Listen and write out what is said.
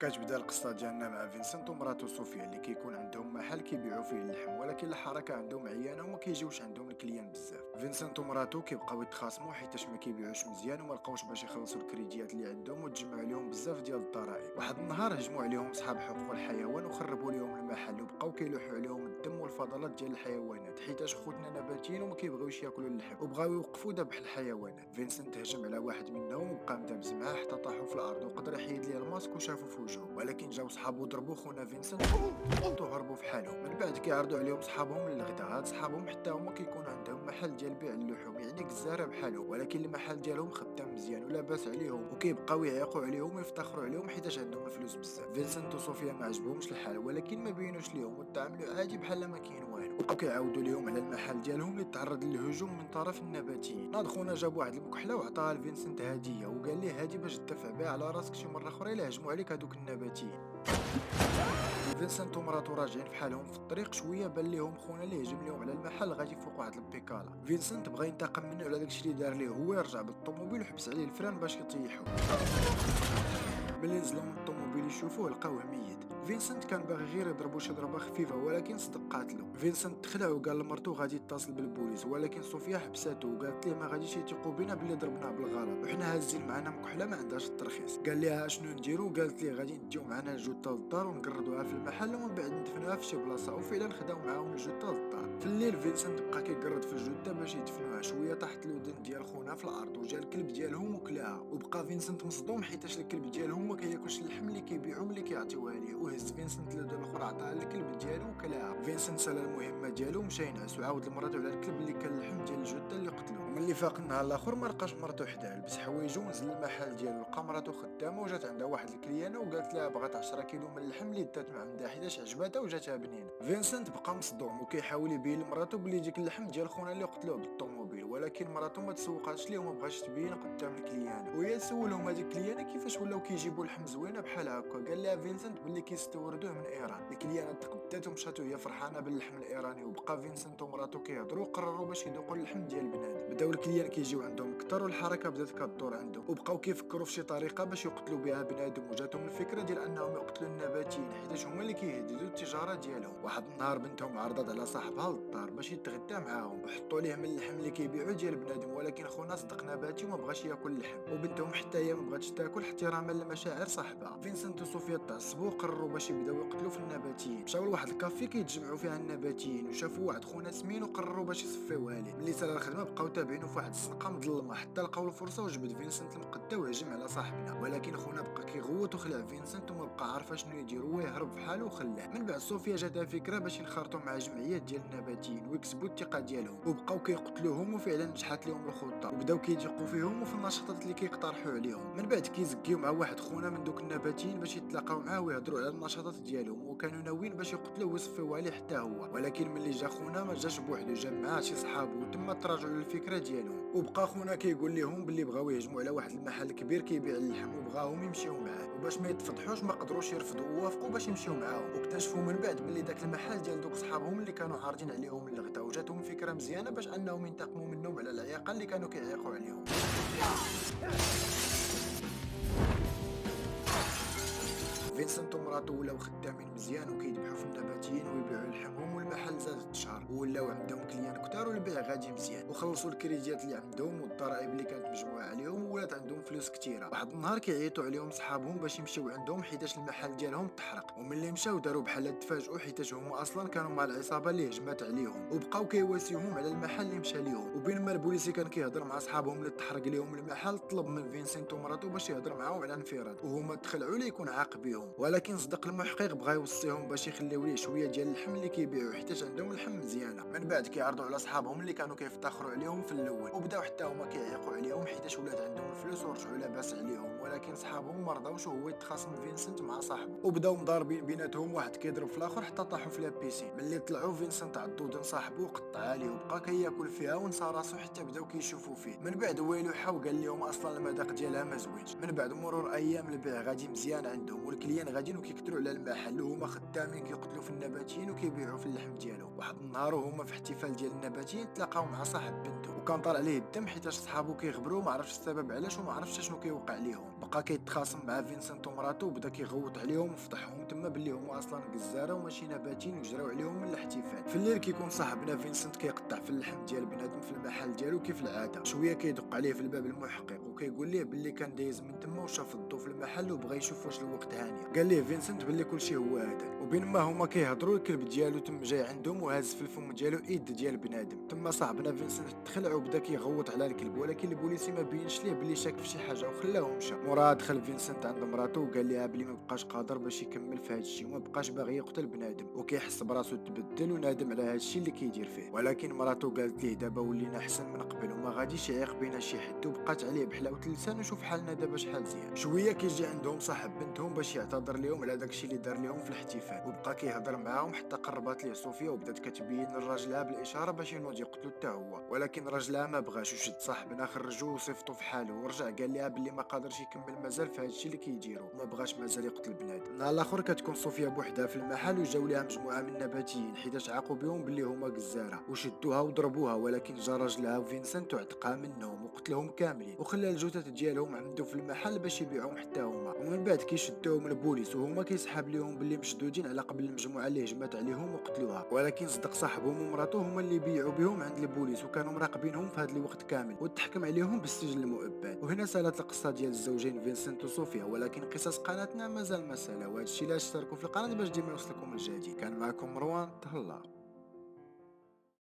كتبدا القصة ديالنا مع فينسنت ومراتو صوفيا اللي كيكون عندهم محل كيبيعوا فيه اللحم، ولكن الحركة عندهم عيانة وما كيجيوش عندهم الكليان بزاف. فينسنت ومراتو كيبقاو يتخاصموا حيتاش ما كيبيعوش مزيان وما لقاوش باش يخلصوا الكريديات اللي عندهم وتجمعوا عليهم بزاف ديال الضرائب. واحد النهار هجموا عليهم صحاب حقوق الحيوان وخربوا لهم المحل وبقاو كيلوحوا عليهم الدم والفضلات ديال الحيوانات حيتاش خوتنا نباتيين وما كيبغيوش ياكلوا اللحم وبغاو يوقفوا ذبح الحيوانات. فينسنت هجم على واحد منهم وبقى مدابز معاه حتى طاحوا في الارض وقدر يحيد ليه الماسك وشافوا في وجهه، ولكن جاو صحابو ضربوا خونا فينسنت وهربوا في حالهم. من بعد كيعرضوا عليهم صحابهم للغدا، هاد صحابهم حتى هما كيكون عندهم محل ديال بيع اللحوم يعني جزاره بحالهم، ولكن المحل ديالهم خدام مزيان ولاباس عليهم وكيبقاو يعيقوا عليهم ويفتخروا عليهم حيتاش عندهم فلوس بزاف. فينسنت وصوفيا ما عجبهمش الحال ولكن ما بينوش ليهم وتعاملوا عادي بحال ما كاين والو، وبقاو كيعاودوا ليهم على المحل ديالهم اللي تعرض للهجوم من طرف النباتيين. ناض خونا جاب واحد المكحله وعطاها لفينسنت هديه وقال ليه هادي باش تدافع بها على راسك شي مره اخرى الا هجموا عليك هادوك النباتيين. فينسنت ومراتو راجعين في حالهم في الطريق شويه بان ليهم خونا اللي هجم ليهم على المحل غادي فوق واحد البيكالا. فينسنت بغى ينتقم منه على داكشي اللي دار ليه، هو يرجع بالطوموبيل وحبس عليه الفران باش يطيحو. ملي نزلوا من الطوموبيل يشوفوه لقاوه ميت. فينسنت كان باغي غير يضربو شي ضربه خفيفه ولكن صدق قاتلو. فينسنت تخلع وقال لمرتو غادي يتصل بالبوليس، ولكن صوفيا حبساتو وقالت ليه ما غاديش يثيقوا بينا بلي ضربناه بالغلط وحنا هازين معنا مكحله ما عندهاش الترخيص. قال ليها شنو نديرو، قالت ليه غادي نديو معنا الجثه للدار ونقردوها في المحل ومن بعد ندفنوها في شي بلاصه، وفعلا خداو معاهم الجثه للدار. في الليل فينسنت بقى كيقرد في الجثه باش يدفنوها، شويه طاحت الودن ديال خونا في الارض وجا الكلب ديالهم وكلاها، وبقى فينسنت مصدوم حيتاش الكلب ديالهم ما كياكلش اللحم اللي كيبيعوا ملي كيعطيوها ليه، وهز فينسنت الودن الاخرى عطاها للكلب ديالو وكلاها. فينسنت سال المهمه ديالو ومشى ينعس وعاود لمراتو على الكلب اللي كان اللحم ديال الجثه اللي قتلو. وملي فاق النهار الاخر ما لقاش مراتو حداه، لبس حوايجو ونزل للمحل ديالو لقى مراتو خدامه وجات عندها واحد الكليانه وقالت لها بغات 10 كيلو من اللحم اللي دات مع عندها حيتاش عجباتها وجاتها بنينه. فينسنت بقى مصدوم وكيحاول يبين لمراتو بلي ديك اللحم ديال خونا اللي قتلوه بالطوموبيل، ولكن مراتو ما تسوقاتش ليه وما بغاش تبين قدام الكليانه. وهي سولهم هذيك الكليانه كيفاش ولاو كيجيبوا لحم زوينه بحال هكا، قال لها فينسنت بلي كيستوردوه من ايران. الكليانه تقدات ومشات وهي فرحانه باللحم الايراني، وبقى فينسنت ومراتو كيهضروا وقرروا باش يذوقوا اللحم ديال بنادم. بداو الكليان كيجيو عندهم كثر والحركه بدات كدور عندهم، وبقاو كيفكروا في شي طريقه باش يقتلوا بها بنادم، وجاتهم الفكره ديال انهم يقتلوا النباتيين حيت هما اللي كيهددوا التجاره ديالهم. واحد النهار بنتهم عرضت على صاحبها للدار باش يتغدى معاهم وحطوا ليه من اللحم اللي كيبيعوا ديال بنادم، ولكن خونا صدق نباتي وما بغاش ياكل اللحم، وبنتهم حتى هي ما بغاتش تاكل احتراما لمشاعر صاحبها. فينسنت وصوفيا تعصبوا وقرروا باش يبداو يقتلوا في النباتيين. مشاو لواحد الكافي كيتجمعوا فيها النباتيين وشافوا واحد خونا سمين وقرروا باش يصفيوها ليه. ملي سال الخدمه بقاو تابعينه في واحد الزنقه مظلمه حتى لقاو الفرصه وجبد فينسنت المقده وهجم على صاحبنا، ولكن خونا بقى كيغوت وخلع فينسنت وما بقى عارفه شنو يدير، هو يهرب في حاله وخلاه. من بعد صوفيا جاتها فكره باش ينخرطوا مع جمعيات ديال النباتيين ويكسبوا الثقه ديالهم، وبقاو كيقتلوهم وفعلا نجحت لهم الخطه وبداو كيثقوا فيهم وفي النشاطات اللي كيقترحوا عليهم. من بعد كيزكيو مع واحد خونا من دوك النباتيين باش يتلاقاو معاه ويهضروا على النشاطات ديالهم، وكانوا ناويين باش يقتلوه ويصفيوه عليه حتى هو، ولكن ملي جا خونا ما جاش بوحدو، جا معاه شي صحابو وتما تراجعوا للفكره ديالهم. وبقى خونا كيقول لهم باللي بغاو يهجموا على واحد المحل كبير كيبيع اللحم وبغاهم يمشيو معاه، وباش ما يتفضحوش ما قدروش يرفضوا ووافقوا باش يمشيو معاهم. واكتشفوا من بعد باللي داك المحل ديال دوك صحابهم اللي كانوا عارضين عليهم الغدا، وجاتهم فكره مزيانه باش انهم ينتقموا منهم على العياقه اللي كانوا كيعيقوا عليهم. فينسنت ومراتو ولاو خدامين مزيان وكيذبحوا في النباتيين ويبيعوا لحمهم، والمحل زاد تشهر ولاو عندهم كليان كتار والبيع غادي مزيان، وخلصوا الكريديات اللي عندهم والضرائب اللي كانت مجموعه عليهم وولات عندهم فلوس كثيره. واحد النهار كيعيطوا عليهم صحابهم باش يمشيو عندهم حيتاش المحل ديالهم تحرق، وملي مشاو داروا بحال تفاجئوا حيتاش هما اصلا كانوا مع العصابه اللي هجمات عليهم، وبقاو كيواسيوهم على المحل اللي مشى ليهم. وبين ما البوليسي كان كيهضر مع صحابهم اللي تحرق ليهم المحل، طلب من فينسنت ومراتو باش يهضر معاهم على انفراد وهما تخلعوا ليه يكون عاقبيهم، ولكن صدق المحقق بغا يوصيهم باش يخليو ليه شويه ديال اللحم اللي كيبيعوا حيتاش عندهم اللحم مزيانه. من بعد كيعرضوا على صحابهم اللي كانوا كيفتخروا عليهم في الاول، وبداو حتى هما كيعيقوا عليهم حيتاش ولات عندهم الفلوس ورجعوا لاباس عليهم، ولكن صحابهم ما رضاوش وهو يتخاصم فينسنت مع صاحبه، وبداو مضاربين بيناتهم واحد كيضرب في الاخر حتى طاحوا في لابيسين. ملي طلعوا فينسنت عضو ودن صاحبه وقطع عليه وبقى كياكل فيها ونسى راسو حتى بداو كيشوفوا فيه. من بعد هو يلوحها وقال لهم اصلا المذاق ديالها ما زوينش. من بعد مرور ايام البيع غادي مزيان عندهم والكليان كاملين غاديين وكيكثروا على المحل وهما خدامين كيقتلوا في النباتيين وكيبيعوا في اللحم ديالهم. واحد النهار وهما في احتفال ديال النباتيين تلاقاو مع صاحب بنته وكان طالع عليه الدم حيتاش صحابو كيخبروا ما عرفش السبب علاش وما عرفش شنو كيوقع ليهم. بقى كيتخاصم مع فينسنت ومراتو وبدا كيغوت عليهم وفضحهم تما باللي هما اصلا جزاره وماشي نباتيين وجراو عليهم من الاحتفال. في الليل كيكون صاحبنا فينسنت كيقطع في اللحم ديال بنادم في المحل ديالو كيف العاده. شويه كيدق عليه في الباب المحقق وكيقول ليه باللي كان دايز من تما وشاف الضو في المحل وبغى يشوف واش الوقت هانيه. قال ليه فينسنت باللي كلشي هو هذاك. وبينما هما كيهضروا الكلب ديالو تم جاي عندهم وهز في الفم ديالو ايد ديال بنادم. تما صاحبنا فينسنت تخلع وبدا كيغوت على الكلب ولكن البوليسي ما بينش ليه باللي شاك في شي حاجه وخلاه مشى. مورا دخل فينسنت عند مراته وقال لها بلي ما بقاش قادر باش يكمل في هذا الشيء وما بقاش باغي يقتل بنادم وكيحس براسو تبدل ونادم على هذا الشيء اللي كيدير فيه. ولكن مراته قالت ليه دابا ولينا احسن من قبل وما غاديش يعيق بينا شي حد وبقات عليه بحلاوه اللسان وشوف حالنا دابا شحال زين. شويه كيجي عندهم صاحب بنتهم باش يعتذر لهم على داكشي اللي دار لهم في الاحتفال وبقى كيهضر معاهم حتى قربات ليه صوفيا وبدات كتبين لراجلها بالاشاره باش ينوض يقتلو حتى هو. ولكن راجلها ما بغاش وشد صاحبنا خرجوه وصيفطو في حاله ورجع قال لها باللي ما قادرش يكمل مازال في هادشي اللي كيديرو وما بغاش مازال يقتل بنادم. نهار الاخر كتكون صوفيا بوحدها في المحل وجاو ليها مجموعه من النباتيين حيتاش عاقوا بهم باللي هما جزاره وشدوها وضربوها. ولكن جا راجلها وفينسنت وعتقها منهم وقتلهم كاملين وخلى الجثث ديالهم عنده في المحل باش يبيعوهم حتى هما. ومن بعد كيشدوهم البوليس وهما كيسحاب ليهم باللي مشدودين على قبل المجموعه اللي هجمت عليهم وقتلوها. ولكن صدق صاحبهم ومراته هما اللي بيعوا بهم عند البوليس وكانوا مراقبينهم في هذا الوقت كامل وتحكم عليهم بالسجن المؤبد. وهنا سالت القصه ديال الزوجين فينسنت وصوفيا. ولكن قصص قناتنا مازال ما سالا وهذا الشيء علاش اشتركوا في القناه باش ديما يوصلكم الجديد. كان معكم مروان تهلا.